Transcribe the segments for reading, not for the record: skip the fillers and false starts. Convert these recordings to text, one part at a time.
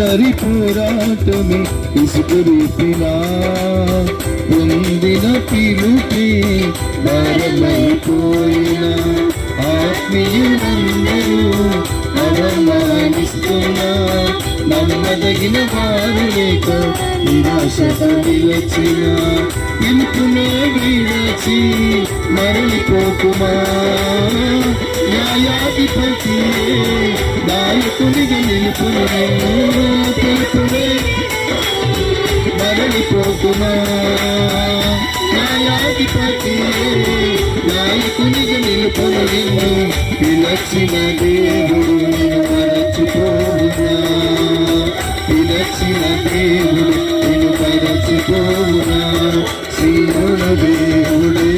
ఒంటరి పోరాటమే ఇసుకురిపినా పొందిన పిలుపే భారమైపోయిన ఆత్మీయులందరూ అవమానిస్తున్నా నమ్మదగిన వారు లేక నిరాశతో నిలచిన పిలుపునే విరచి మరలిపోకుమా న్యాయాధిపతి నాయకునిగా నిలుపును పిలుపునే మరలిపోకుమా న్యాయాధిపతి నాయకునిగా నిలుపును నిన్ను పిలచిన దేవుడు మరచిపోవునా పిలచిన దేవుడు నిన్ను మరచిపోవునా సీయోను దేవుడే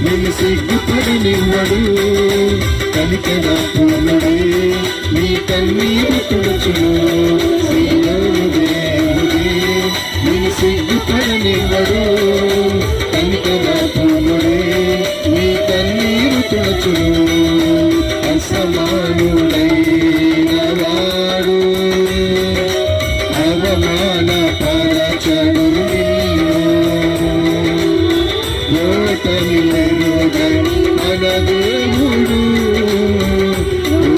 నిన్ను సిగ్గుపడనివ్వడు కనికర పూర్ణుడే నీ కన్నీరు తుడుచును సీయోను దేవుడే నిన్ను సిగ్గుపడనివ్వడు కనికర పూర్ణుడే నీ కన్నీరు తుడుచును అసమానుడైన వాడు అవమాన పరచడు మన దేవుడు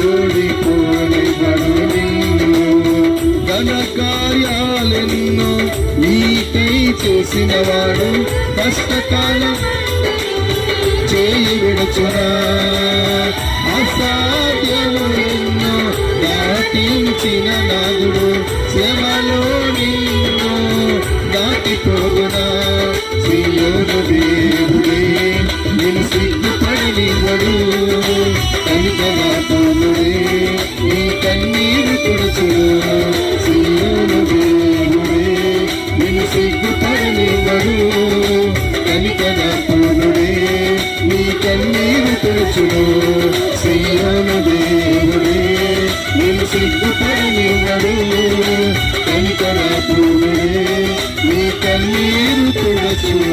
ఓడిపోనివ్వడు నిన్ను ఘన కార్యాలెన్నో నీకై చేసినవాడు కష్టకాలం చేయి విడుచునా అసాధ్యములెన్నో దాటించిన నాదుడు శ్రమలో నిన్ను దాటిపోగునా సీయోను దేవుడే నిన్ను సిగ్గుపడనివ్వడు కనికర పూర్ణుడే నీ కన్నీరు తుడుచును సీయోను దేవుడే నిన్ను సిగ్గుపడనివ్వడు కనికర పూర్ణుడే నీ కన్నీరు తుడుచును సీయోను దేవుడే నిన్ను సిగ్గుపడనివ్వడు కనికర పూర్ణుడే నీ కన్నీరు తుడుచును